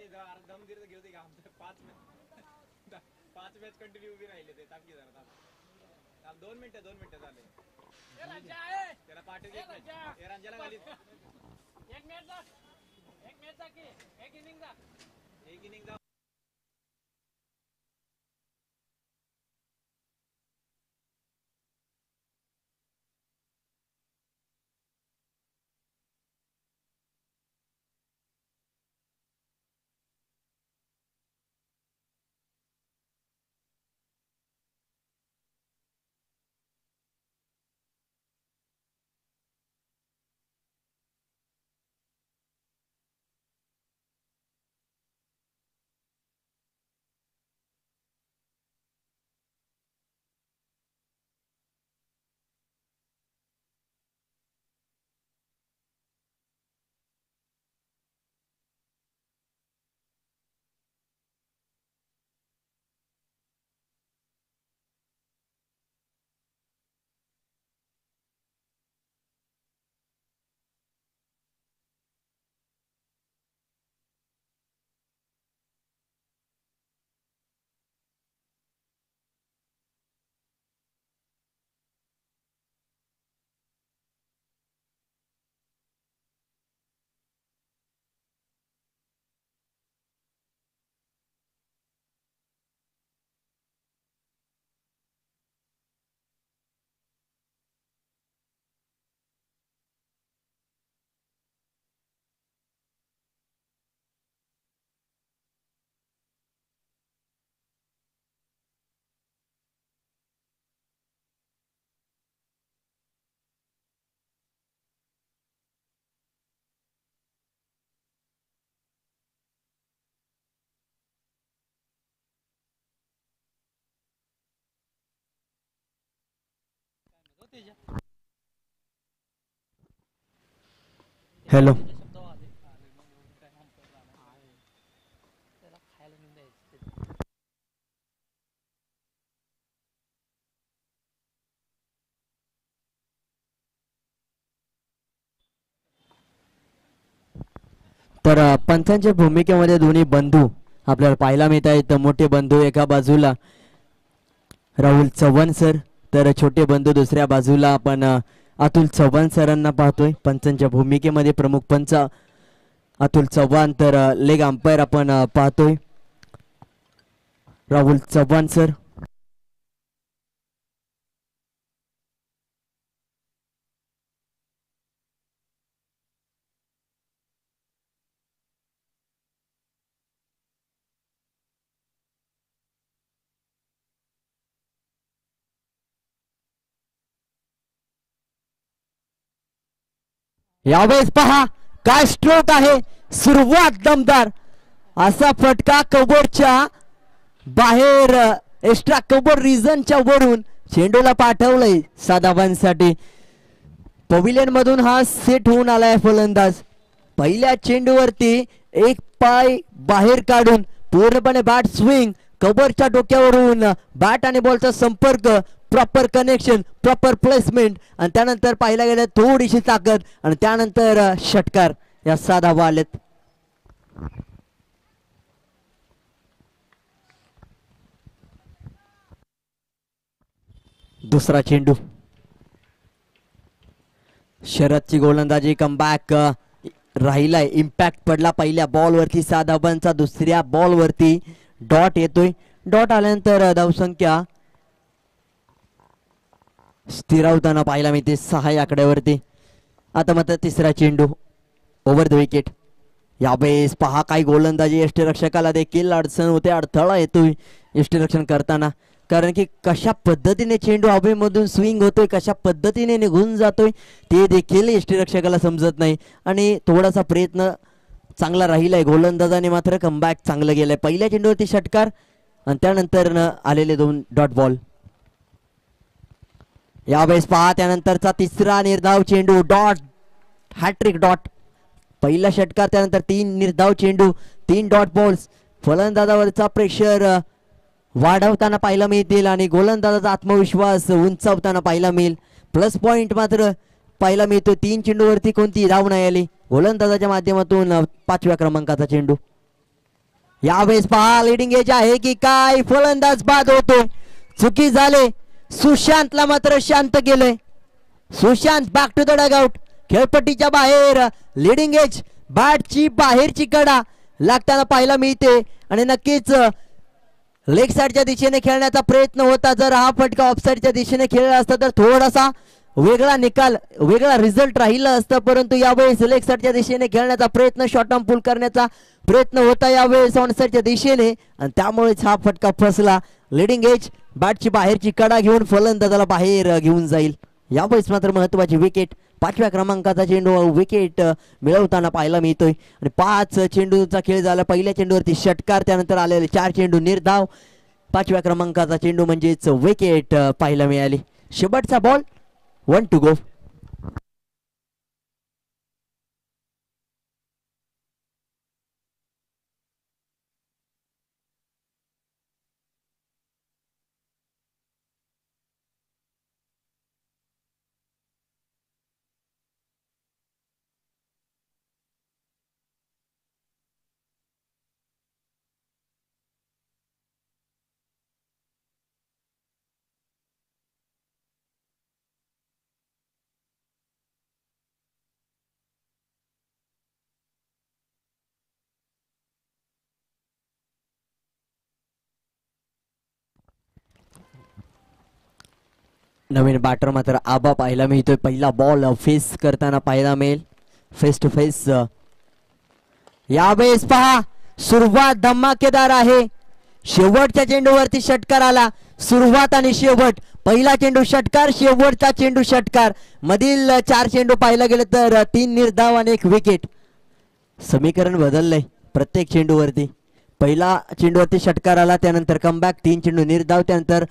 5 match continue उभी राहिले ते ताकी जरा 2 मिनिटं झाले त्याला पाठी रंजाला खाली एक मॅच जा की एक इनिंग जा हॅलो तर पंचांच्या भूमिकेमध्ये दोन्ही बंधू आपल्याला पाहायला मिळत आहेत. मोठे बंधू एका बाजूला राहुल चव्हाण सर तर छोटे बंधू दुसऱ्या बाजूला आपण अतुल चव्हाण सरांना पाहतोय. पंचांच्या भूमिकेमध्ये प्रमुख पंच अतुल चव्हाण तर लेग अंपायर आपण पाहतोय राहुल चव्हाण सर. यावेळेस पहा काय स्ट्रोक आहे. सुरुवात दमदार असा फटका कव्हरच्या बाहेर एक्स्ट्रा कव्हर रिजनच्या वरून चेंडूला पाठवलंय साधावांसाठी. पविलियन मधून हा सेट होऊन आलाय फलंदाज. पहिल्या चेंडूवरती एक पाय बाहेर काढून पूर्णपणे बॅट स्विंग कव्हरच्या डोक्यावरून बॅट आणि बॉलचा संपर्क प्रॉपर कनेक्शन प्रॉपर प्लेसमेंट आणि त्यानंतर पाहायला गेलं थोडीशी ताकद आणि त्यानंतर षटकार या 7 धावा आलेत. दुसरा चेंडू शरदची गोलंदाजी कमबॅक राहिलाय. इम्पॅक्ट पडला पहिल्या बॉल वरती 7 धावांचा. दुसऱ्या बॉल वरती डॉट येतोय. डॉट आल्यानंतर धावसंख्या स्थिरावताना पाहायला मिळते 6 या आकड्यावरती. आता मात्र तिसरा चेंडू ओव्हर द विकेट. यावेळेस पहा काय गोलंदाजी. यष्टीरक्षकाला देखील अडचण होते, अडथळा येतोय यष्टीरक्षण करताना. कारण की कशा पद्धतीने चेंडू हवेमधून स्विंग होतोय, कशा पद्धतीने निघून जातोय ते देखील यष्टीरक्षकाला समजत नाही. आणि थोडासा प्रयत्न चांगला राहिलाय गोलंदाजाने मात्र कमबॅक चांगलं गेलंय. पहिल्या चेंडूवरती षटकार आणि त्यानंतर आलेले 2 डॉट बॉल. यावेळेस पहा त्यानंतरचा तिसरा निर्धाव चेंडू डॉट हॅट्रिक डॉट. पहिला षटकार त्यानंतर 3 निर्धाव चेंडू 3 डॉट बॉल्स. फलंदाजावरचा प्रेशर वाढवताना पाहायला मिळतील आणि गोलंदाजाचा आत्मविश्वास उंचावताना पाहायला मिळेल. प्लस पॉइंट मात्र पाहायला मिळतो. 3 चेंडूवरती कोणती धाव नाही आली. गोलंदाजाच्या माध्यमातून 5व्या क्रमांकाचा चेंडू. यावेळेस पहा लिडिंग एज आहे की काय, फलंदाज बाद होतोय, चुकी झाले. सुशांतला मात्र शांत केलंय. Sushant back to the dugout. खेळपट्टीच्या बाहेर लिडिंग एज बॅटची बाहेरची कडा लागताना पाहायला मिळते आणि नक्कीच लेग साइडच्या दिशेने खेळण्याचा प्रयत्न होता. जर हा फटका ऑफसाइडच्या दिशेने खेळला असता तर थोडासा वेगळा निकाल, वेगळा रिझल्ट राहिला असता, परंतु यावेळेस लेग साइडच्या दिशेने खेळण्याचा प्रयत्न, शॉर्ट आर्म पुल करण्याचा प्रयत्न होता यावेळेस ऑन साइडच्या दिशेने आणि त्यामुळेच हा फटका फसला. लिडिंग एज बॅटची बाहेरची कडा घेऊन फलंदाजाला बाहेर घेऊन जाईल. यावेळेस मात्र महत्वाची विकेट, 5व्या क्रमांकाचा चेंडू विकेट मिळवताना पाहायला मिळतोय आणि 5 चेंडूचा खेळ झाला. पहिल्या चेंडूवरती षटकार, त्यानंतर आलेले 4 चेंडू निर्धाव, 5व्या क्रमांकाचा चेंडू म्हणजेच विकेट पाहायला मिळाली. शेवटचा बॉल, 1 to go. नवीन बॅटर मात्र आबा पाहायला मिळतोय. पहिला बॉल फेस करताना पाहायला मिळेल, फेस टू फेस. यावेळेस पहा सुरुवात धमाकेदार आहे. शेवटच्या चेंडूवरती षटकार आला. सुरुवात आणि शेवट, पहिला चेंडू षटकार, शेवटचा चेंडू षटकार. मधील 4 चेंडू पाहायला गेले तर 3 निर्धाव आणि 1 विकेट. समीकरण बदललंय प्रत्येक चेंडूवरती. पहिला चेंडूवरती षटकार आला, त्यानंतर कमबॅक, 3 चेंडू निर्धाव, त्यानंतर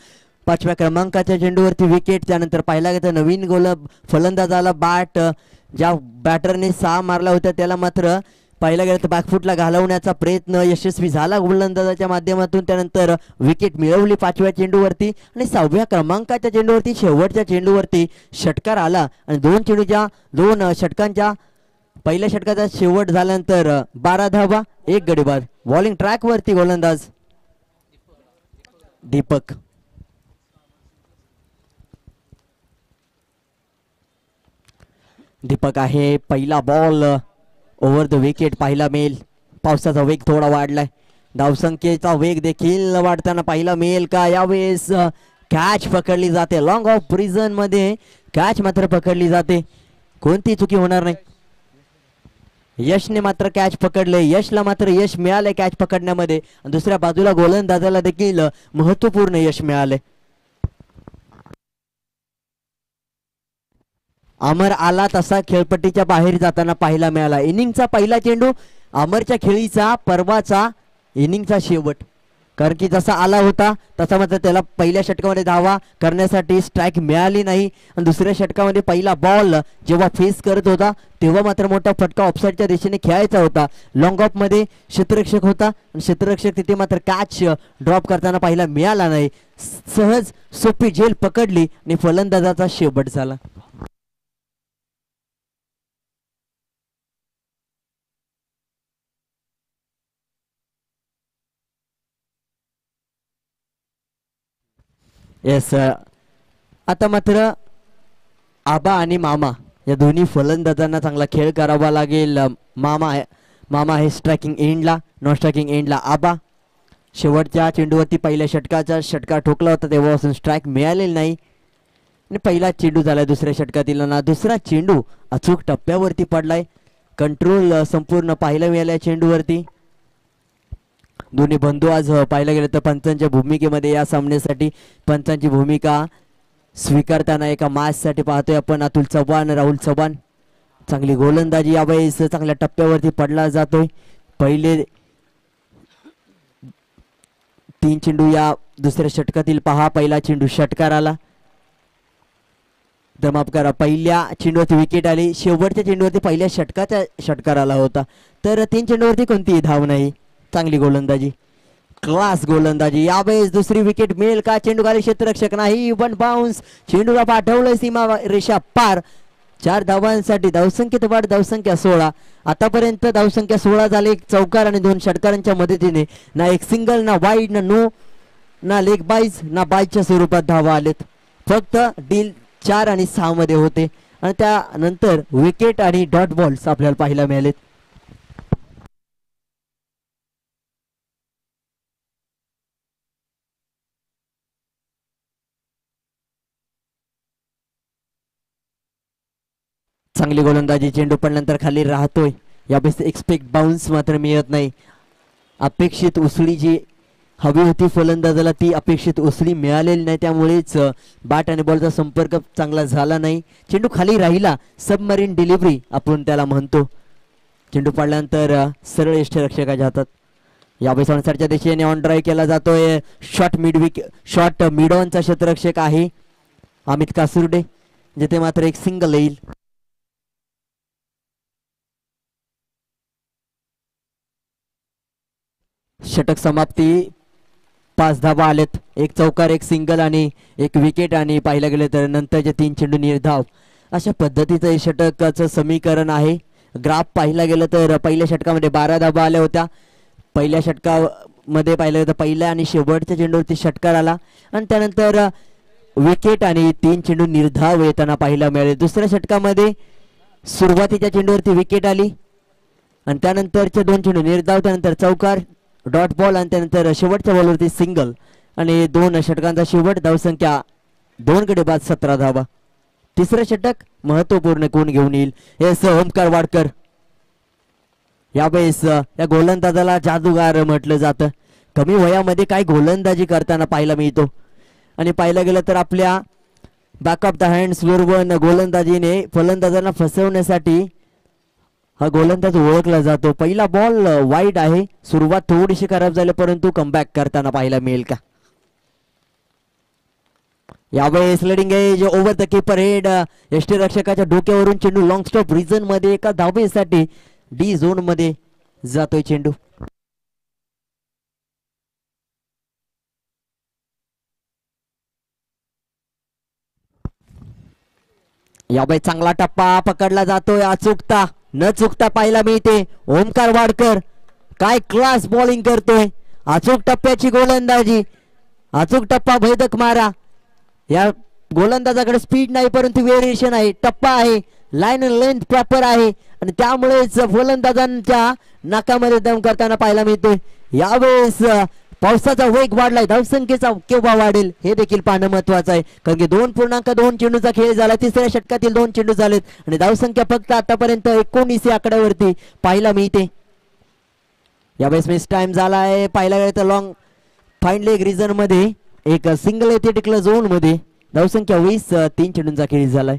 5व्या क्रमांकाच्या चेंडूवरती विकेट. त्यानंतर पाहायला गेलं नवीन गोल फलंदाजाला बॅट, ज्या बॅटरने 6 मारला होता त्याला मात्र पाहायला गेलं तर बॅकफुटला घालवण्याचा प्रयत्न यशस्वी झाला गोलंदाजाच्या माध्यमातून. त्यानंतर विकेट मिळवली 5व्या चेंडूवरती आणि 6व्या क्रमांकाच्या चेंडूवरती शेवटच्या चेंडूवरती षटकार आला आणि 2 षटकांच्या पहिल्या षटकाचा शेवट झाल्यानंतर 12 धावा 1 गडी बाद. बॉलिंग ट्रॅक वरती गोलंदाज दीपक. दीपक आहे. पहिला बॉल ओव्हर द विकेट पाहायला मिळेल. पावसाचा वेग थोडा वाढलाय, धावसंख्येचा वेग देखील वाढताना पाहायला मिळेल का. यावेळेस कॅच पकडली जाते, लॉंग ऑफ प्रिझन मध्ये कॅच मात्र पकडली जाते, कोणती चुकी होणार नाही. यशने मात्र कॅच पकडले, यशला मात्र यश मिळाले कॅच पकडण्यामध्ये. दुसऱ्या बाजूला गोलंदाजाला देखील महत्वपूर्ण यश मिळाले. अमर आला तसा खेळपट्टीच्या बाहेर जाताना पाहायला मिळाला. इनिंगचा पहिला चेंडू, अमरच्या खेळीचा परवाचा इनिंगचा शेवट, कारण की जसा आला होता तसा मात्र त्याला पहिल्या षटकामध्ये धावा करण्यासाठी स्ट्राईक मिळाली नाही आणि दुसऱ्या षटकामध्ये पहिला बॉल जेव्हा फेस करत होता तेव्हा मात्र मोठा फटका ऑफसाईडच्या दिशेने खेळायचा होता. लॉंग ऑफ मध्ये क्षेत्ररक्षक होता आणि क्षेत्ररक्षक तिथे मात्र कॅच ड्रॉप करताना पाहायला मिळाला नाही. सहज सोपी झेल पकडली आणि फलंदाजाचा शेवट झाला. येस, आता मात्र आबा आणि मामा या दोन्ही फलंदाजांना चांगला खेळ करावा लागेल. मामा आहे स्ट्रायकिंग एंडला, नॉन स्ट्रायकिंग एंडला आबा. शेवटच्या चेंडूवरती पहिल्या षटकाचा षटकार ठोकला होता तेव्हापासून स्ट्राईक मिळालेली नाही आणि पहिला चेंडू झाला दुसऱ्या षटकातील ना. दुसरा चेंडू अचूक टप्प्यावरती पडलाय, कंट्रोल संपूर्ण पाहायला मिळाल्या चेंडूवरती. दोन्ही बंधू आज पाहायला गेलं तर पंचांच्या भूमिकेमध्ये या सामन्यासाठी पंचांची भूमिका स्वीकारताना एका मॅचसाठी पाहतोय आपण अतुल चव्हाण, राहुल चव्हाण. चांगली गोलंदाजी यावेळेस चांगल्या टप्प्यावरती पडला जातोय. पहिले 3 चेंडू या दुसऱ्या षटकातील पहा, पहिला चेंडू षटकार आला, तर माफ करा पहिल्या चेंडूवरती विकेट आली. शेवटच्या चेंडूवरती पहिल्या षटकाचा षटकार आला होता, तर 3 चेंडूवरती कोणतीही धाव नाही. चांगली गोलंदाजी, क्लास गोलंदाजी. यावेळेस दुसरी विकेट मिळेल का. चेंडू खाली, क्षेत्ररक्षक नाही, वन बाउन्स, चेंडूला पाठवलं सीमा रेषा पार. 4 धावांसाठी धावसंख्येत वाढ, धावसंख्या 16. आतापर्यंत धावसंख्या 16 झाली. एक चौकार आणि 2 षटकारांच्या मदतीने ना एक सिंगल, ना वाईड, ना नो, ना लेग बाईज, ना बाईच्या स्वरूपात धावा आलेत. फक्त डील 4 आणि 6 मध्ये होते आणि त्यानंतर विकेट आणि डॉट बॉल्स आपल्याला पाहायला मिळालेत. चांगली गोलंदाजी, चेंडू पडल्यानंतर खाली राहतोय. यावेळेस एक्सपेक्ट बाउन्स मात्र मिळत नाही. अपेक्षित उसळी जी हवी होती फलंदाजाला ती अपेक्षित उसळी मिळालेली नाही, त्यामुळेच बॅट आणि बॉलचा संपर्क चांगला झाला नाही. चेंडू खाली राहिला, सबमरीन डिलिव्हरी आपण त्याला म्हणतो. चेंडू पडल्यानंतर सरळ यष्टिरक्षकाच्या हातात. यावेळेस ऑनसाइडच्या दिशेने ऑन ड्राईव्ह केला जातोय. शॉट मिड ऑनचा क्षेत्ररक्षक आहे अमित कासुर्डे, जिथे मात्र एक सिंगल येईल. षटक समाप्ती. 5 धावा आलेत. एक चौकार, एक सिंगल आणि एक विकेट आणि पाहिलं गेलं तर नंतरचे 3 चेंडू निर्धाव. अशा पद्धतीचं हे षटकाचं समीकरण आहे. ग्राफ पाहिला गेलं तर पहिल्या षटकामध्ये 12 धावा आल्या होत्या. पहिल्या षटकामध्ये पाहिलं तर पहिल्या आणि शेवटच्या चेंडूवरती षटकार आला आणि त्यानंतर विकेट आणि 3 चेंडू निर्धाव येताना पाहायला मिळाले. दुसऱ्या षटकामध्ये सुरुवातीच्या चेंडूवरती विकेट आली आणि त्यानंतरचे 2 चेंडू निर्धाव, त्यानंतर चौकार, डॉट बॉल आणि त्यानंतर शेवटच्या बॉलवरती सिंगल आणि 2 षटकांचा शेवट. धावसंख्या 2 गडी बाद 17 धावा. तिसरं षटक महत्वपूर्ण कोण घेऊन येईल? एस ओमकार वाडकर. यावेळेस या गोलंदाजाला जादूगार म्हटलं जातं. कमी वयामध्ये काय गोलंदाजी करताना पाहायला मिळतो आणि पाहायला गेलं तर आपल्या बॅक ऑफ द हँड्स वरून गोलंदाजीने फलंदाजांना फसवण्यासाठी हा गोलंदाज ओळखला जातो. पहिला बॉल वाईड आहे. सुरुवात थोडीशी खराब झाली परंतु कमबॅक करताना पाहायला मिळेल का? यावेळेस sliding edge over the keeper head. यष्टिरक्षकाच्या डोक्यावरून चेंडू लॉंग स्टॉप रिजन मध्ये एका धावेसाठी डी झोन मध्ये जातोय चेंडू. यावेळेस चांगला टप्पा पकडला जातोय. अचूकता न चुकता पाहायला मिळते. ओमकार वाडकर काय क्लास बॉलिंग करतोय. अचूक टप्प्याची गोलंदाजी, अचूक टप्पा, भेदक मारा. या गोलंदाजाकडे स्पीड नाही परंतु व्हेरिएशन आहे, टप्पा आहे, लाईन लेंथ प्रॉपर आहे आणि त्यामुळेच फलंदाजांच्या नाकामध्ये दम करताना पाहायला मिळतोय. यावेळेस पावसाचा वेग वाढलाय, धावसंख्येचा केव्हा वाढेल हे देखील पाहणं महत्वाचं आहे, कारण की 2.2 चेंडूचा खेळ झाला. तिसऱ्या षटकातील 2 चेंडू झालेत आणि धावसंख्या फक्त आतापर्यंत 19 या आकड्यावरती पाहायला मिळते. यावेळेस मिस टाइम झाला आहे. पाहायला गेलं तर लॉंग फाईन लेग रिजन मध्ये एक सिंगल येथे टिकलं झोन मध्ये. धावसंख्या 20, 3 चेंडूंचा खेळ झालाय.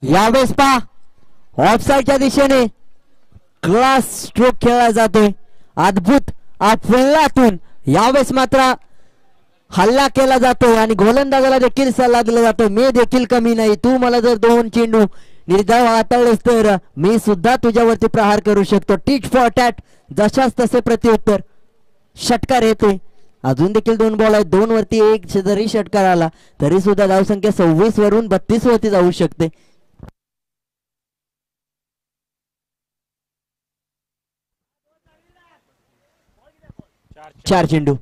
यावेळेस पहा ऑफसाईडच्या दिशेने क्लास स्ट्रोक खेळला जातोय. अद्भुत अफलातून यावेळेस मात्र हल्ला केला जातोय आणि गोलंदाजाला देखील सल्ला दिला जातो, मी देखील कमी नाही, तू मला जर 2 चेंडू निर्धाव हाताळलेस तर मी सुद्धा तुझ्यावरती प्रहार करू शकतो. टीट फॉर टॅट, जशाच तसे प्रत्युत्तर. षटकार येतोय. अजून देखील 2 बॉल आहेत. 2 वरती 1 जरी षटकार आला तरी सुद्धा धावसंख्या 26 वरून 32 वरती जाऊ शकते. चार चेंडू.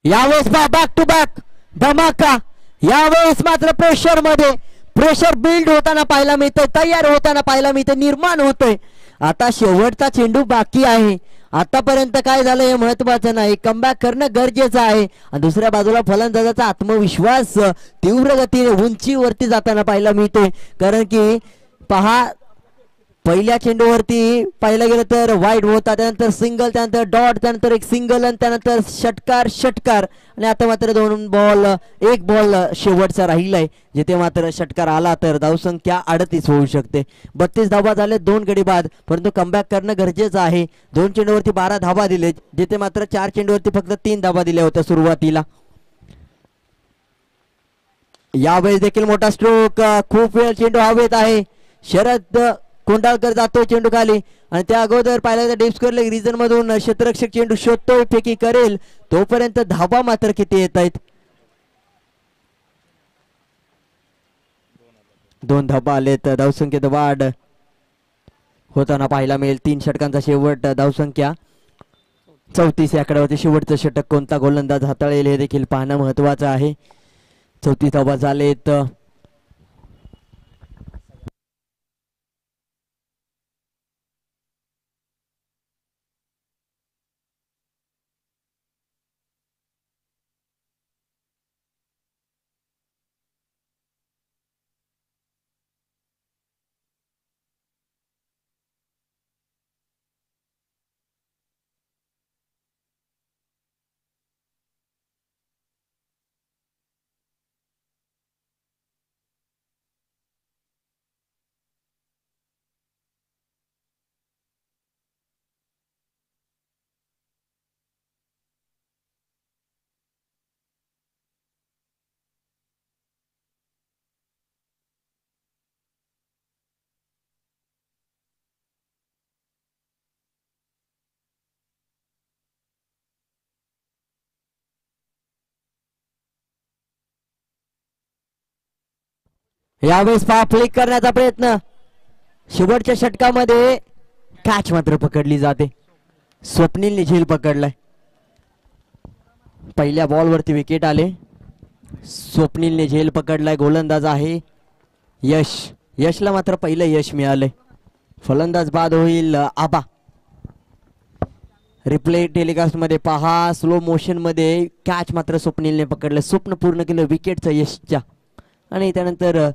यावेळेस बॅक टू बॅक धमाका. यावेळेस मात्र प्रेशर मध्ये प्रेशर बिल्ड होताना पाहायला मिळतंय, तयार होताना पाहायला मिळतंय, निर्माण होतंय. आता शेवटचा चेंडू बाकी आहे. आतापर्यंत काय झालं हे महत्वाचं नाही, कमबॅक करणं गरजेचं आहे. आणि दुसऱ्या बाजूला फलंदाजाचा आत्मविश्वास तीव्र गतीने उंचीवरती जाताना पाहायला मिळतोय. कारण की पहा, पहिल्या चेंडूवरती पाहिलं गेलं तर वाईड होता, त्यानंतर सिंगल, त्यानंतर डॉट, त्यानंतर एक सिंगल आणि त्यानंतर षटकार आणि आता मात्र 2 बॉल 1 बॉल शेवटचा राहिलाय, जिथे मात्र षटकार आला तर धावसंख्या 38 होऊ शकते. 32 धावा झाले 2 गडी बाद, परंतु कमबॅक करणं गरजेचं आहे. 2 चेंडूवरती 12 धावा दिले, जिथे मात्र 4 चेंडूवरती फक्त 3 धावा दिल्या होत्या सुरुवातीला. यावेळेस देखील मोठा स्ट्रोक, खूप वेळ चेंडू हवेत आहे. शरद कोंडाळकर जातोय चेंडू खाली आणि त्या अगोदर पाहिलं डीप स्क्वेअर लेग रिजन मधून क्षेत्ररक्षक चेंडू शोधतोय, फेकी करेल. तोपर्यंत धावा मात्र किती येत आहेत? 2 धावा आलेत. धावसंख्येत वाढ होताना पाहायला मिळेल. 3 षटकांचा शेवट, धावसंख्या 34 या आकड्यावरती. शेवटचं षटक कोणता गोलंदाज हाताळेल हे देखील पाहणं महत्वाचं आहे. 34 धावा झालेत. यावेळेस फ्लिक करण्याचा प्रयत्न, शेवटच्या षटकामध्ये कॅच मात्र पकडली जाते. स्वप्नीलने झेल पकडलाय. पहिल्या बॉलवरती विकेट आले. स्वप्नीलने झेल पकडलाय. गोलंदाज आहे यशला मात्र पहिलं यश मिळालंय. फलंदाज बाद होईल आबा. रिप्ले टेलिकास्ट मध्ये पहा, स्लो मोशन मध्ये कॅच मात्र स्वप्नीलने पकडलं. स्वप्न पूर्ण केलं विकेटचं यशच्या. आणि त्यानंतर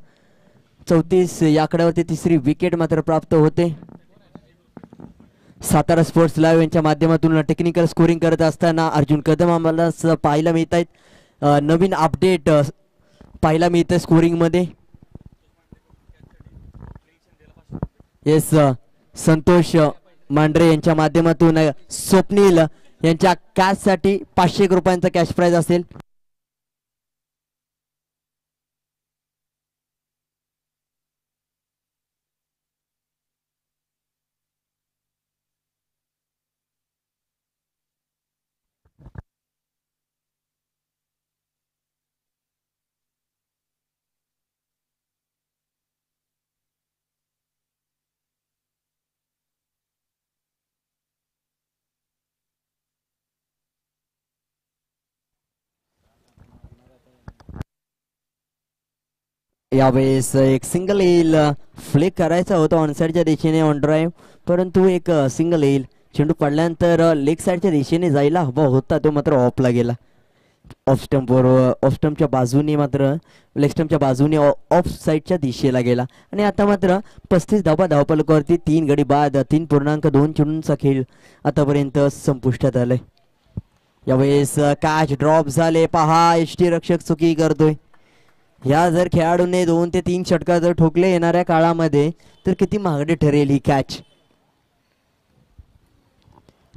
34 या आकड्यावरती 3री विकेट मात्र प्राप्त होते. सातारा स्पोर्ट्स लाईव्ह यांच्या माध्यमातून टेक्निकल स्कोरिंग करत असताना अर्जुन कदम आम्हाला पाहायला मिळत आहेत. नवीन अपडेट पाहायला मिळतं स्कोरिंग मध्ये. येस, संतोष मांढरे यांच्या माध्यमातून स्वप्नील यांच्या कॅच साठी 500 रुपयांचा कॅश प्राइज असेल. यावेळेस एक सिंगल येईल. फ्लिक करायचा होता ऑनसाइडच्या दिशेने ऑन ड्राईव्ह, परंतु एक सिंगल येईल. चेंडू पडल्यानंतर लेग साईडच्या दिशेने जायला हवा होता, तो मात्र ऑफला गेला. ऑफ स्टंपच्या बाजूने मात्र लेग स्टंपच्या बाजूने ऑफ साईडच्या दिशेला गेला. आणि आता मात्र 35 धावा धावफलकावरती 3 गडी बाद. 3.2 चेंडूंचा खेळ आतापर्यंत संपुष्टात आलाय. यावेळेस कॅच ड्रॉप झाले. पहा, यष्टीरक्षक चुकी करतोय. या जर खेळाडूने 2 ते 3 षटकार जर ठोकले येणाऱ्या काळामध्ये तर किती महागडे ठरेल ही कॅच.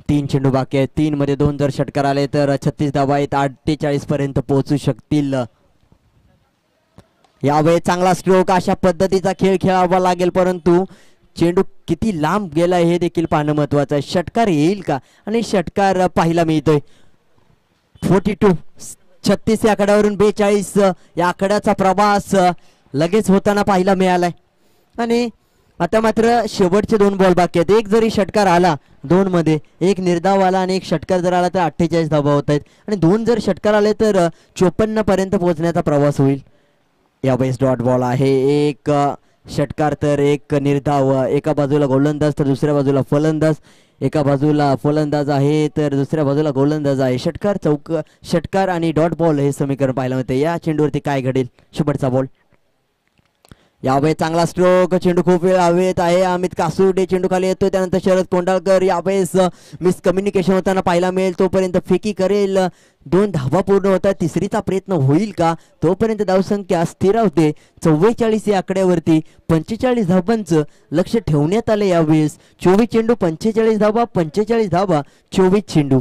3 चेंडू बाकी आहेत. 3 मध्ये 2 जर षटकार आले तर 36 धावा आहेत. 48 पर्यंत पोहोचू शकतील. यावेळी चांगला स्ट्रोक, अशा पद्धतीचा खेळ खेळावा लागेल, परंतु चेंडू किती लांब गेलाय हे देखील पाहणं महत्वाचं आहे. षटकार येईल का? आणि षटकार पाहायला मिळतोय. 42 36 या आकड्यावरून 42 या आकड्याचा प्रवास लगेच होताना पाहायला मिळालाय. आणि आता मात्र शेवटचे 2 बॉल बाकी आहेत. एक जरी षटकार आला 2 मध्ये, एक निर्धाव आला आणि एक षटकार जर आला तर 48 धावा होत आहेत. आणि 2 जर षटकार आले तर 54 पर्यंत पोहोचण्याचा प्रवास होईल. यावेळेस डॉट बॉल आहे. एक षटकार तर एक निर्धाव, एका बाजूला गोलंदाज तर दुसऱ्या बाजूला फलंदाज, एका बाजूला फलंदाज आहे तर दुसऱ्या बाजूला गोलंदाज आहे. षटकार आणि डॉट बॉल हे समीकरण पाहायला मिळते. या चेंडूवरती काय घडेल? शुभटचा बॉल. यावेळी चांगला स्ट्रोक, चेंडू खूप वेळ हवेत आहे. अमित कासुर्डे चेंडू खाली येतो, त्यानंतर शरद कोंडाळकर यावेळेस मिसकम्युनिकेशन होताना पाहायला मिळेल. तोपर्यंत फेकी करेल, 2 धावा पूर्ण होतात. तिसरीचा प्रयत्न होईल का? तोपर्यंत धावसंख्या स्थिर होते 44 या आकड्यावरती. 45 धावांचं लक्ष ठेवण्यात आलं यावेळेस. 24 चेंडू 45 धावा, 45 धावा 24 चेंडू.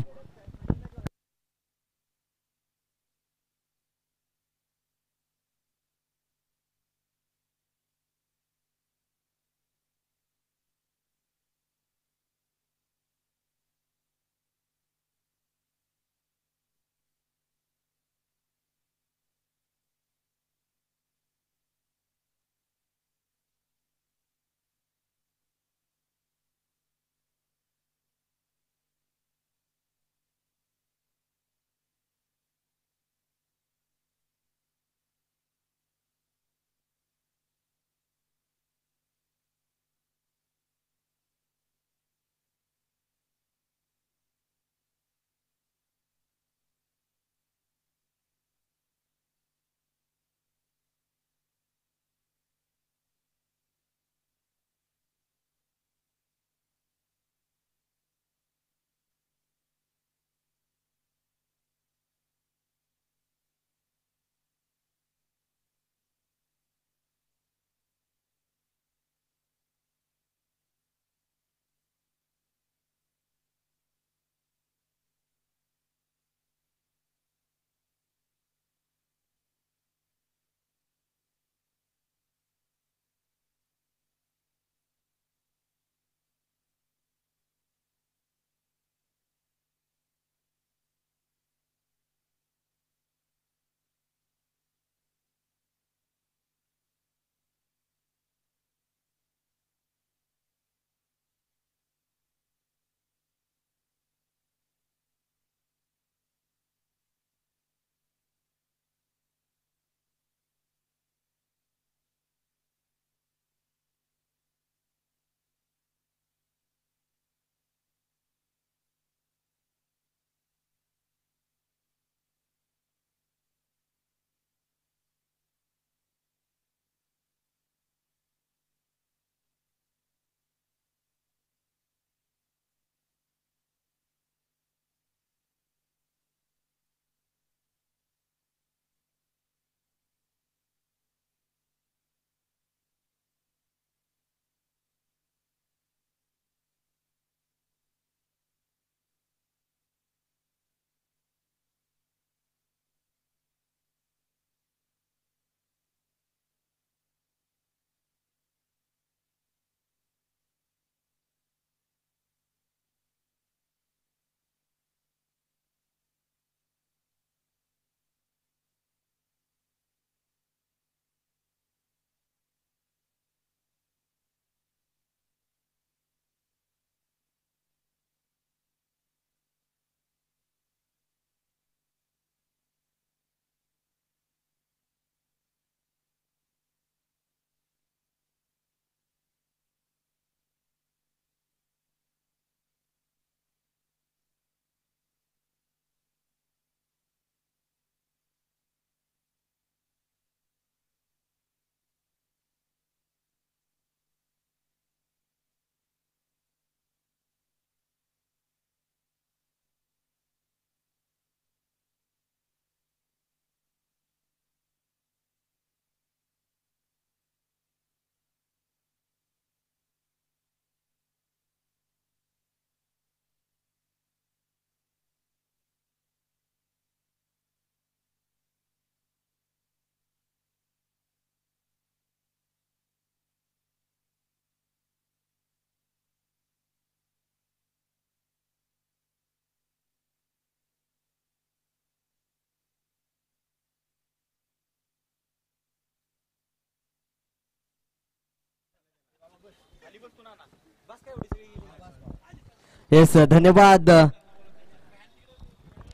येस, धन्यवाद.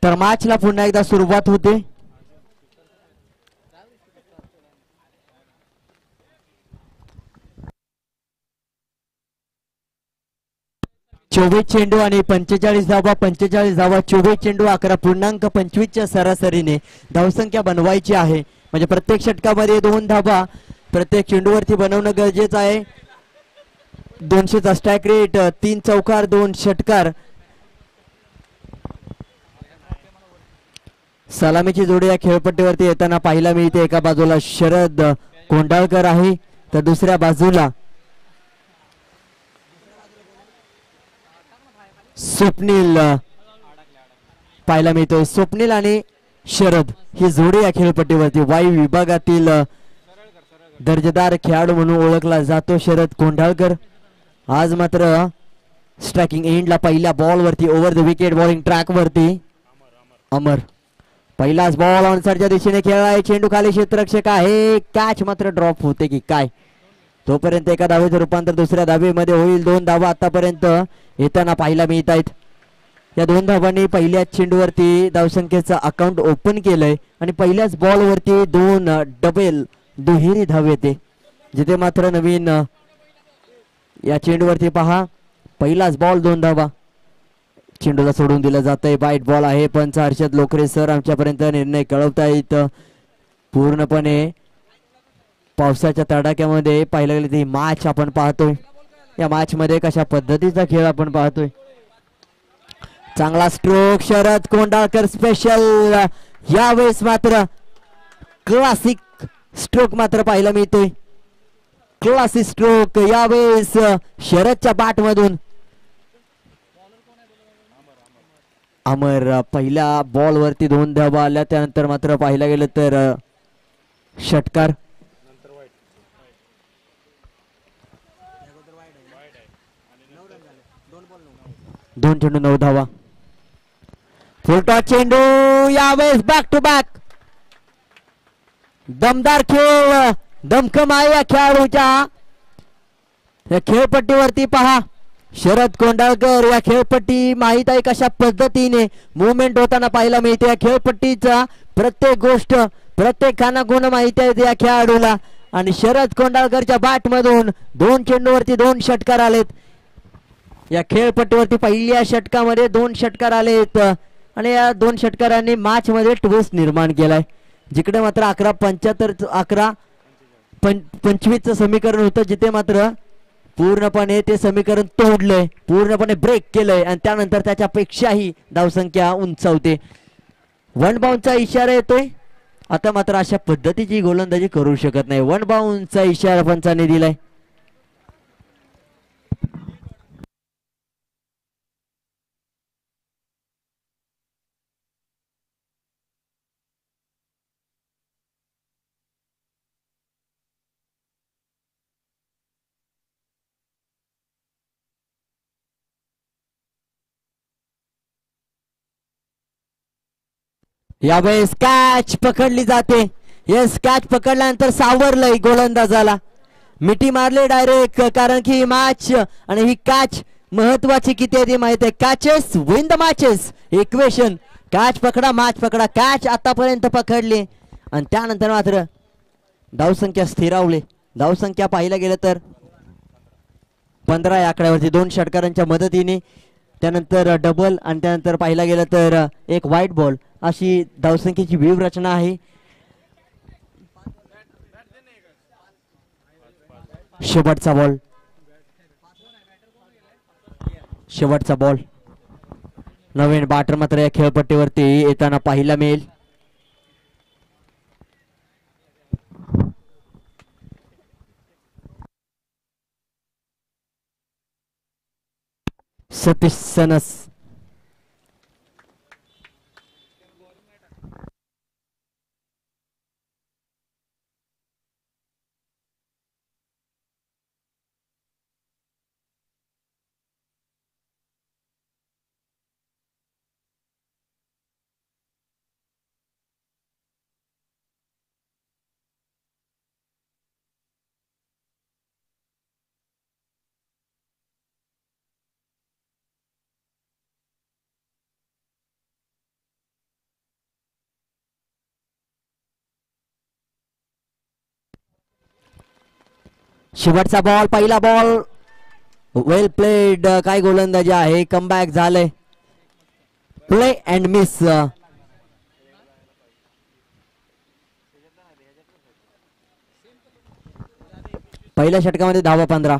तर मॅचला पुन्हा एकदा सुरुवात होते. 24 चेंडू आणि 45 धावा, 45 धावा 24 चेंडू 11.25च्या सरासरीने धावसंख्या बनवायची आहे. म्हणजे प्रत्येक षटकामध्ये 2 धावा प्रत्येक चेंडूवरती बनवणं गरजेचं आहे. 200चा स्ट्राईक रेट, 3 चौकार 2 षटकार. सलामीची जोडी या खेळपट्टीवरती येताना पाहायला मिळते. एका बाजूला शरद कोंडाळकर आहे तर दुसऱ्या बाजूला स्वप्नील पाहायला मिळतोय. स्वप्नील आणि शरद ही जोडी या खेळपट्टीवरती वायू विभागातील दर्जेदार खेळाडू म्हणून ओळखला जातो शरद कोंडाळकर. आज मात्र स्ट्रायकिंग एंडला पहिल्या बॉलवरती over the wicket bowling track वरती अमर. पहिलाच बॉल ऑनसाइडच्या दिशेने खेळला आहे. चेंडू खाली क्षेत्ररक्षक आहे. कॅच मात्र ड्रॉप होते की काय. तोपर्यंत एका धावेचं रूपांतर दुसऱ्या धावेमध्ये होईल. 2 धावा आतापर्यंत येताना पाहायला मिळत आहेत. या 2 धावांनी पहिल्याच चेंडूवरती धावसंख्येचं अकाउंट ओपन केलंय आणि पहिल्याच बॉलवरती 2 डबल दुहेरी धाव येते. जिथे मात्र नवीन या चेंडूवरती पहा पहिलाच बॉल 2 धावा. चेंडूला सोडून दिलं जातंय. बाईट बॉल आहे. पंच हर्षद लोकरे सर आमच्यापर्यंत निर्णय कळवतायत. पूर्णपणे पावसाच्या तडाख्यामध्ये पाहिलं गेलं ती मॅच आपण पाहतोय. या मॅच मध्ये कशा पद्धतीचा खेळ आपण पाहतोय. चांगला स्ट्रोक शरद कोंडाळकर स्पेशल. यावेळेस मात्र क्लासिक स्ट्रोक मात्र पाहायला मिळतोय. क्लासिक स्ट्रोक यावेळेस शरदच्या बॅट मधून. अमर पहिल्या बॉल वरती 2 धावा आल्या. त्यानंतर मात्र पाहायला गेलं तर षटकार. 2 चेंडू 9 धावा. फुलटॉस चेंडू यावेळेस बॅक टू बॅक. दमदार खेळ दमखम आहे या खेळाडूच्या. या खेळपट्टीवरती पहा शरद कोंडाळकर. या खेळपट्टी माहित आहे कशा पद्धतीने मुवमेंट होताना पाहायला मिळते. या खेळपट्टीचा प्रत्येक गोष्ट प्रत्येक खानाखुणा माहिती आहे या खेळाडूला. आणि शरद कोंडाळकरच्या बॅट मधून 2 चेंडूवरती 2 षटकार आलेत. या खेळपट्टीवरती पहिल्या षटकामध्ये 2 षटकार आलेत आणि या 2 षटकारांनी मॅच मध्ये ट्विस्ट निर्माण केलाय. जिकडे मात्र 11-25चं समीकरण होतं जिथे मात्र पूर्णपणे ते समीकरण तोडलंय. पूर्णपणे ब्रेक केलंय आणि त्यानंतर त्याच्यापेक्षाही धावसंख्या उंचावते. 1 बाउंसचा इशारा येतोय. आता मात्र अशा पद्धतीची गोलंदाजी करू शकत नाही. 1 बाउंसचा इशारा पंचाने दिलाय. यावेळेस कॅच पकडली जाते. येस कॅच पकडल्यानंतर सावरलंय गोलंदाजाला. मिठी मारले डायरेक्ट. कारण की ही मॅच आणि ही कॅच महत्वाची किती आहे ते माहित आहे. Catches win the matches equation. Catch पकडा मॅच पकडा. कॅच आतापर्यंत पकडले आणि त्यानंतर मात्र धावसंख्या स्थिरावली. धावसंख्या पाहिलं गेलं तर 15 या आकड्यावरती 2 षटकारांच्या मदतीने. त्यानंतर डबल आणि त्यानंतर पाहिला गेलं तर एक व्हाईट बॉल अशी धावसंख्येची व्यूहरचना आहे. शेवटचा बॉल. शेवटचा बॉल. नवीन बॅटर मात्र या खेळपट्टीवरती येताना पाहायला मिळेल. सतीश सनस. शेवटचा बॉल. पहिला बॉल वेल प्लेड. काय गोलंदाजी आहे, कमबॅक झालंय. Play and miss. पहिल्या षटकामध्ये धावा 15.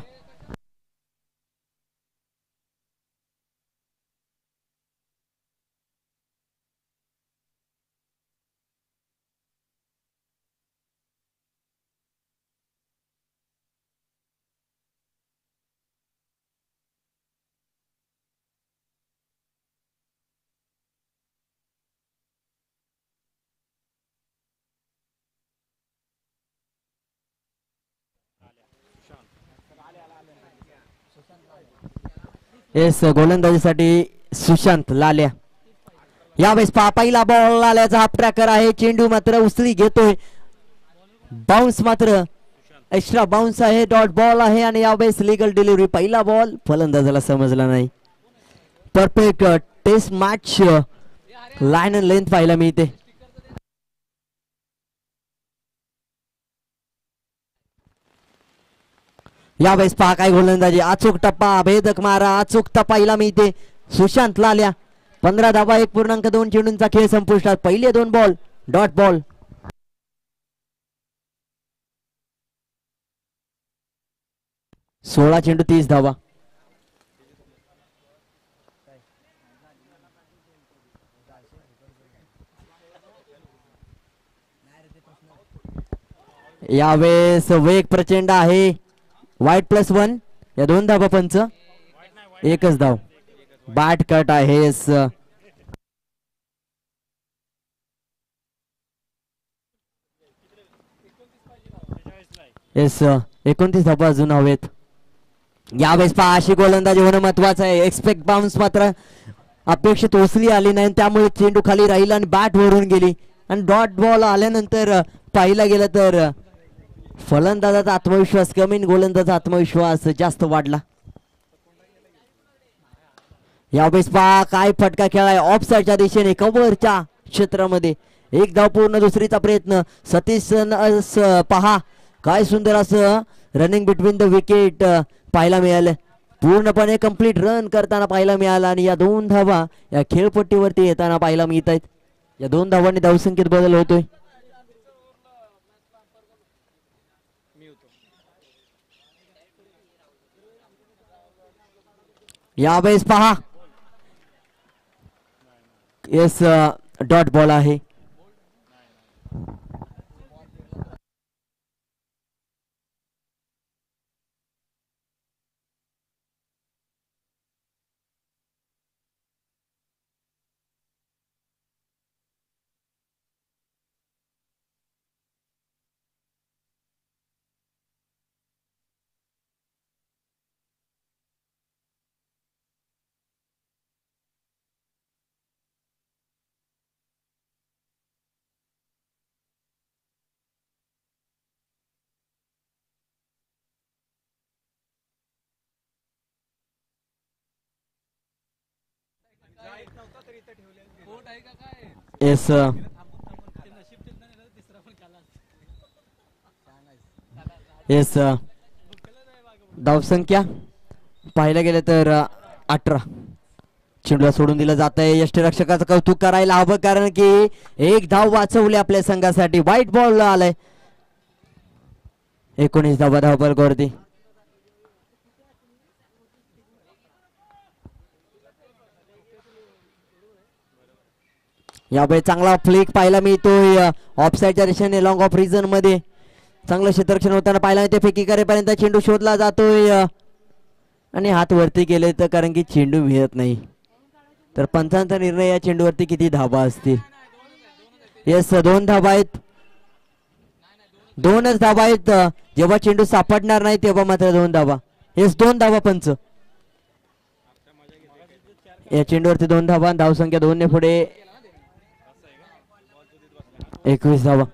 येस, गोलंदाजीसाठी सुशांत लाल्या. यावेळेस पहिला बॉल लाल्याचा हाफ ट्रॅकर आहे. चेंडू मात्र उसळी घेतोय. बाउन्स मात्र एक्स्ट्रा बाउन्स आहे. डॉट बॉल आहे आणि यावेळेस लिगल डिलिव्हरी. पहिला बॉल फलंदाजाला समजला नाही. Perfect test match line and length पाहायला मिळते. यावेळेस पहा काय गोलंदाजी. अचूक टप्पा, भेदक मारा, अचूकता पाहायला मिळते. सुशांत लाल्या. 15 धावा 1.2 चेंडूंचा खेळ संपुष्टात. पहिले 2 बॉल डॉट बॉल. 16 चेंडू 30 धावा. यावेळेस वेग प्रचंड आहे. वाईट +1 या 2 धावा पंच. एकच धाव. बॅट कट आहे. येस 29 धावा अजून हवेत. यावेळेस पहा अशी गोलंदाजी होणं महत्वाचं आहे. एक्सपेक्ट बाउन्स मात्र अपेक्षित उसली आली नाही, त्यामुळे चेंडू खाली राहिला आणि बॅट वरून गेली. आणि डॉट बॉल आल्यानंतर पाहिला गेलं तर फलंदाजाचा आत्मविश्वास कमी, गोलंदाजाचा आत्मविश्वास जास्त वाढला. यावेळेस पहा काय फटका खेळाय ऑफ साईडच्या दिशेने कव्हरच्या क्षेत्रामध्ये. एक धाव पूर्ण. दुसरीचा प्रयत्न. सतीश पहा काय सुंदर असं रनिंग बिटवीन द विकेट पाहायला मिळालं. पूर्णपणे कंप्लीट रन करताना पाहायला मिळाला आणि या 2 धावा या खेळपट्टीवरती येताना पाहायला मिळत आहेत. या 2 धावांनी धावसंख्येत बदल होतोय. यावेळेस पहा येस डॉट बॉल आहे. येस येस धावसंख्या पाहायला गेलं तर 18. चेंडूला सोडून दिलं जात आहे. यष्टीरक्षकाचं कौतुक करायला हवं, कारण की एक धाव वाचवली आपल्या संघासाठी. वाईट बॉल आलाय. 19 धावा धावफलकावरती. यावेळी चांगला फ्लिक पाहायला मिळतोय ऑफ साईडच्या दिशेने. लॉंग ऑफ रिजन मध्ये चांगलं क्षेत्ररक्षण होताना पाहायला मिळते. फेकी करेपर्यंत चेंडू शोधला जातोय आणि हात वरती गेले तर, कारण की चेंडू मिळत नाही. तर पंचांचा निर्णय या चेंडूवरती किती धावा असतील. येस 2 धावा आहेत. 2च धावा आहेत. जेव्हा चेंडू सापडणार नाही तेव्हा मात्र 2 धावा. येस 2 धावा पंच. या चेंडूवरती 2 धावा. धावसंख्या 2 ने पुढे. 21 धावा.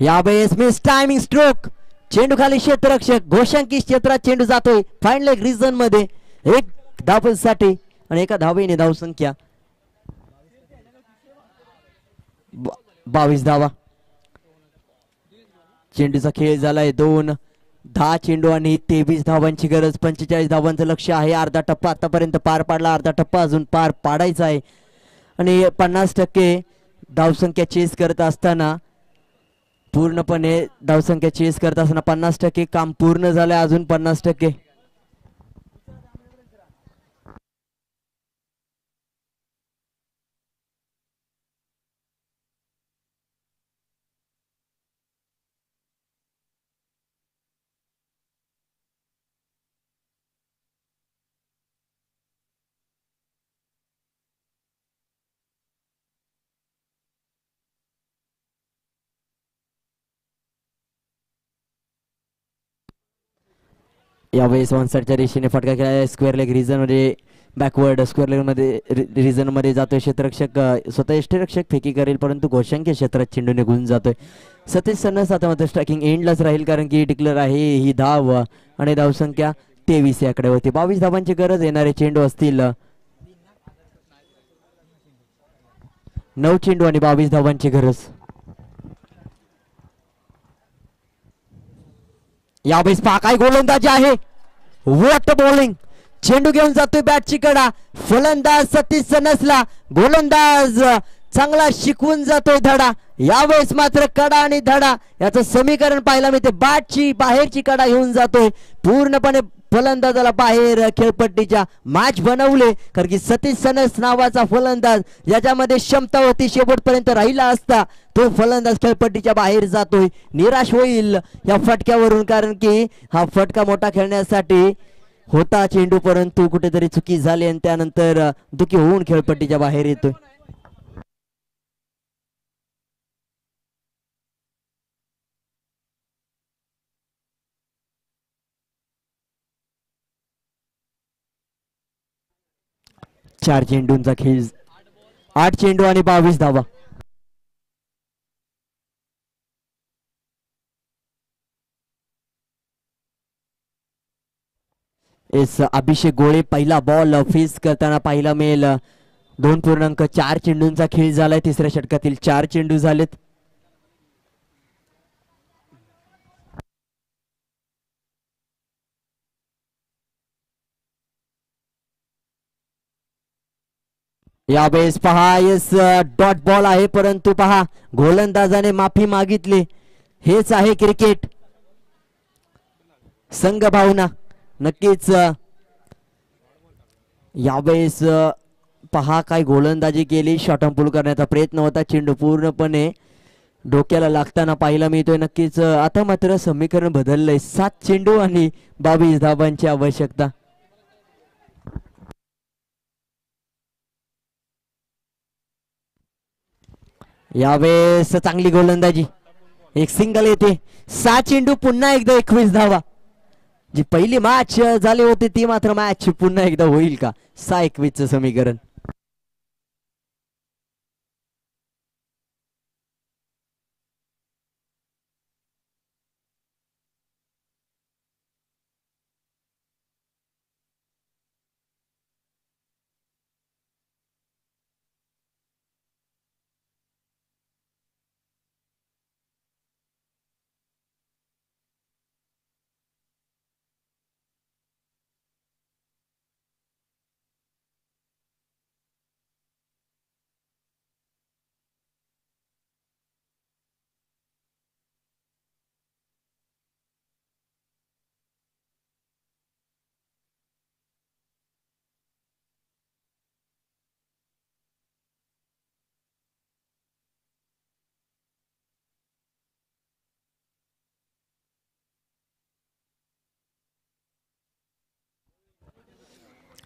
यावेळेस मिस टायमिंग स्ट्रोक. चेंडू खाली क्षेत्ररक्षक घोषांकी क्षेत्रात चेंडू जातोय फाईन लेग रिजन मध्ये. एक धावसाठी आणि एका धावेने धावसंख्या 22 धावा. चेंडूचा खेळ झालाय 10 चेंडू आणि 23 धावांची गरज. 45 धावांचं लक्ष आहे. अर्धा टप्पा आतापर्यंत पार पाडला, अर्धा टप्पा अजून पार पाडायचा आहे आणि 50% धावसंख्या चेस करत असताना पूर्णपणे धावसंख्या चेस करत असताना 50% काम पूर्ण झालंय. अजून 50%. यावेळेस वनसाईडच्या रेषेने फटका केला. स्क्वेअर लेग रिजन मध्ये बॅकवर्ड स्क्वेअर लेग मध्ये रिजन मध्ये जातोय क्षेत्ररक्षक. स्वतः यष्टीरक्षक फेकी करेल परंतु घोषांकी क्षेत्रात चेंडू निघून जातोय. सतीश सन्नस आता मात्र स्ट्रायकिंग एंडलाच राहील कारण की डिक्लेअर आहे ही धाव आणि धावसंख्या 23 याकडे होती. 22 धावांची गरज. येणारे चेंडू असतील 9 चेंडू आणि 22 धावांची गरज. यावेळेस पहा काय गोलंदाजी आहे. What bowling. चेंडू घेऊन जातोय बॅटची कडा. फलंदाज सतीश सनसला गोलंदाज चांगला शिकवून जातोय धडा. यावेळेस मात्र कडा आणि धडा याचं समीकरण पाहायला मिळते. बॅटची बाहेरची कडा घेऊन जातोय पूर्णपणे फलंदाजाला बाहेर खेळपट्टीच्या. मॅच बनवले कारण की सतीश सनस नावाचा फलंदाज याच्यामध्ये क्षमता होती शेवटपर्यंत राहिला असता तो फलंदाज खेळपट्टीच्या बाहेर जातोय. निराश होईल या फटक्यावरून कारण की हा फटका मोठा खेळण्यासाठी होता चेंडू परंतु कुठेतरी चुकी झाली आणि त्यानंतर दुखी होऊन खेळपट्टीच्या बाहेर येतोय. चार चेंडूंचा खेळ. 8 चेंडू आणि 22 धावा. अभिषेक गोळे पहिला बॉल फेस करताना पाहिला मिळेल. 2.4 चेंडूंचा खेळ झालाय. तिसऱ्या षटकातील 4 चेंडू झालेत. यावेळेस पहा येस डॉट बॉल आहे परंतु पहा गोलंदाजाने माफी मागितली. हेच आहे क्रिकेट. संघ भावना नक्कीच. यावेळेस पहा काय गोलंदाजी केली. शॉर्ट पुल करण्याचा प्रयत्न होता. चेंडू पूर्णपणे डोक्याला लागताना पाहायला मिळतोय. नक्कीच आता मात्र समीकरण बदललंय. 7 चेंडू आणि 22 धावांची आवश्यकता. यावेळेस चांगली गोलंदाजी. एक सिंगल येते. 6 चेंडू पुन्हा एकदा 21 धावा. जी पहिली मॅच झाली होती ती मात्र मॅच पुन्हा एकदा होईल का. 6-21 चं समीकरण.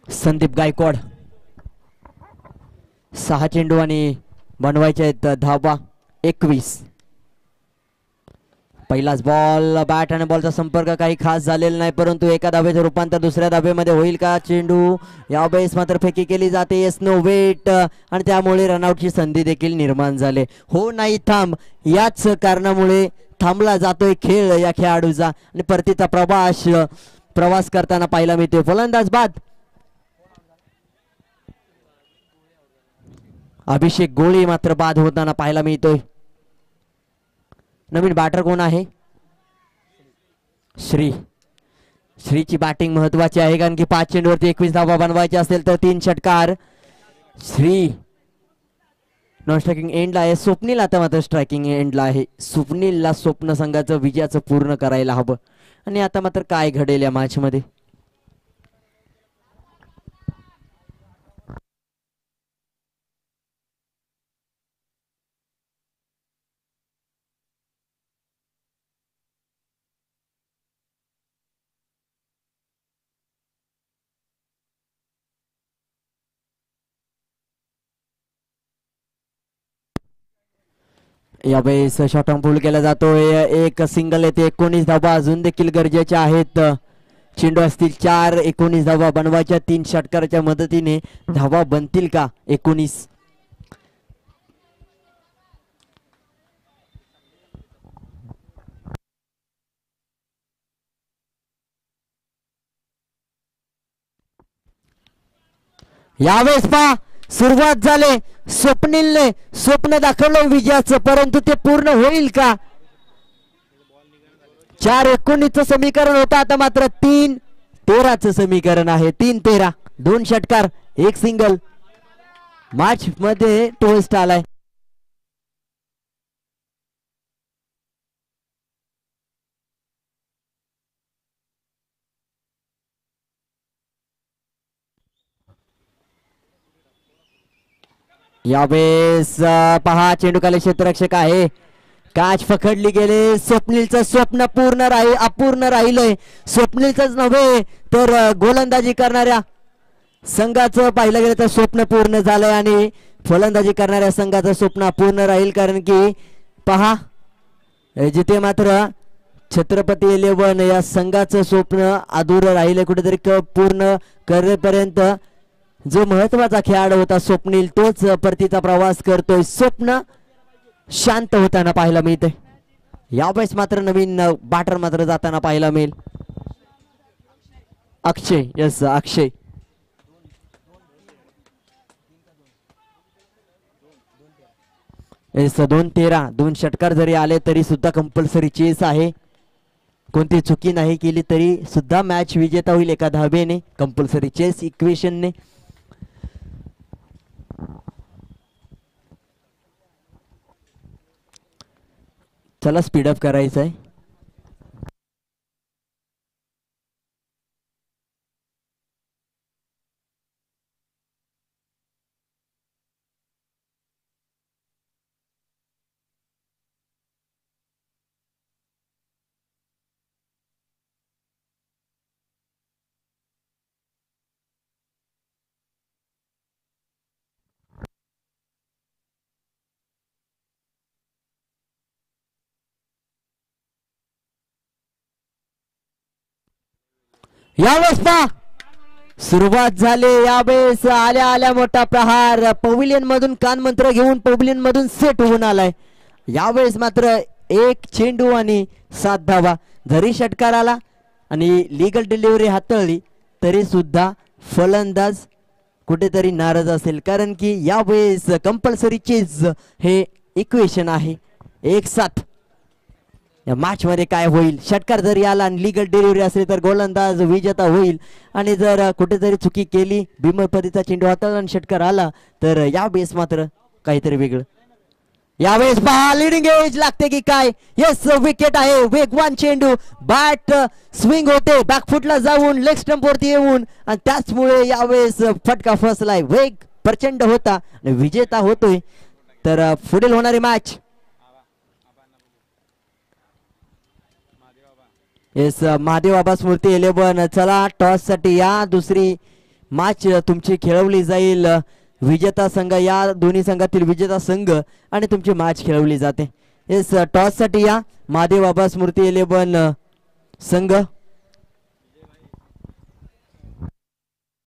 संदीप गायकवाड. 6 चेंडू आणि बनवायचे आहेत धावा 21. पहिलाच बॉल, बॅट आणि बॉलचा संपर्क काही खास झालेला नाही, परंतु एका धावेचं रूपांतर दुसऱ्या धावेमध्ये होईल का? चेंडू यावेळेस मात्र फेकी केली जाते, येस नो वेट, आणि त्यामुळे रनआउटची संधी देखील निर्माण झाली. हो नाही थांब याच कारणामुळे थांबला जातोय खेळ या खेळाडूचा आणि परतीचा प्रवास करताना पाहायला मिळते. फलंदाज बाद. अभिषेक गोळी मात्र बाद होताना पाहायला मिळतोय. नवीन बॅटर कोण आहे? श्रीची बॅटिंग महत्वाची आहे, कारण की 5 चेंडूवरती 21 धावा बनवायचे असेल तर 3 षटकार. श्री नॉन स्ट्रायकिंग एंडला आहे. स्वप्नील आता मात्र स्ट्रायकिंग एंडला आहे. स्वप्नीलला स्वप्न संघाचं विजयाचं पूर्ण करायला हवं, आणि आता मात्र काय घडेल या मॅच मध्ये? यावेळेस शॉर्ट ऑन पूल केला जातोय. एक सिंगल येते. 19 धावा अजून देखील गरजेच्या आहेत. चेंडू असतील 4, 19 धावा बनवायच्या. 3 षटकाराच्या मदतीने धावा बनतील का? 19. यावेळेस पहा सुरुवात झाले. स्वप्नीलने स्वप्न दाखवलं विजयाचं, परंतु ते पूर्ण होईल का? 4-19चं समीकरण होतं, आता मात्र 3-13चं समीकरण आहे. 3-13, 2 षटकार 1 सिंगल. मॅच मध्ये ट्विस्ट आलाय. यावेळेस पहा चेंडू खाली क्षेत्ररक्षक आहे. कॅच पकडली गेले. स्वप्नीलचं स्वप्न अपूर्ण राहिलंय. स्वप्नीलचंच नव्हे तर गोलंदाजी करणाऱ्या संघाचं पाहिलं गेलं तर स्वप्न पूर्ण झालंय, आणि फलंदाजी करणाऱ्या संघाचं स्वप्न अपूर्ण राहील, कारण की पहा जिथे मात्र छत्रपती 11 या संघाचं स्वप्न अधुरं राहिलं. कुठेतरी पूर्ण करेपर्यंत जो महत्वाचा खेळाडू होता स्वप्नील, तोच परतीचा प्रवास करतोय. स्वप्न शांत होताना पाहायला मिळते. यावेळेस मात्र नवीन बॅटर मात्र जाताना पाहायला मिळेल. अक्षय. यस अक्षय. येस 2-13, 2 षटकार जरी आले तरी सुद्धा कंपल्सरी चेस आहे. कोणती चुकी नाही केली तरी सुद्धा मॅच विजेता होईल एका धावेने, कंपल्सरी चेस इक्वेशनने. चला स्पीडअप करायचं आहे. यावेळेस पहा सुरुवात झाली. यावेळेस आल्या मोठा प्रहार. पवेलियन मधून कानमंत्र घेऊन पवेलियन मधून सेट होऊन आलाय. यावेळेस मात्र 1 चेंडू आणि 7 धावा. जरी षटकार आला आणि लीगल डिलिव्हरी हाताळली तरी सुद्धा फलंदाज कुठेतरी नाराज असेल, कारण की यावेळेस कंपल्सरी चेज हे इक्वेशन आहे. 1-7 या मॅच मध्ये काय होईल? षटकार जरी आला आणि लीगल डिलिव्हरी असेल तर गोलंदाज विजेता होईल, आणि जर कुठेतरी चुकी केली, भीमपतीचा चेंडू हाताळला आणि षटकार आला तर यावेळेस मात्र काहीतरी वेगळं. यावेळेस पहा लिडिंग एज लागते की काय? येस विकेट आहे. वेगवान चेंडू, बॅट स्विंग होते बॅकफुटला जाऊन लेग स्टंप वरती येऊन, आणि त्याचमुळे यावेळेस फटका फसलाय. वेग प्रचंड होता आणि विजेता होतोय. तर पुढील होणारी मॅच येस महादेव बाबा स्मृती 11. चला टॉस साठी या. दुसरी मॅच तुमची खेळवली जाईल. विजेता संघ, या दोन्ही संघातील विजेता संघ आणि तुमची मॅच खेळवली जाते. येस टॉस साठी या महादेव बाबा स्मृती 11 संघ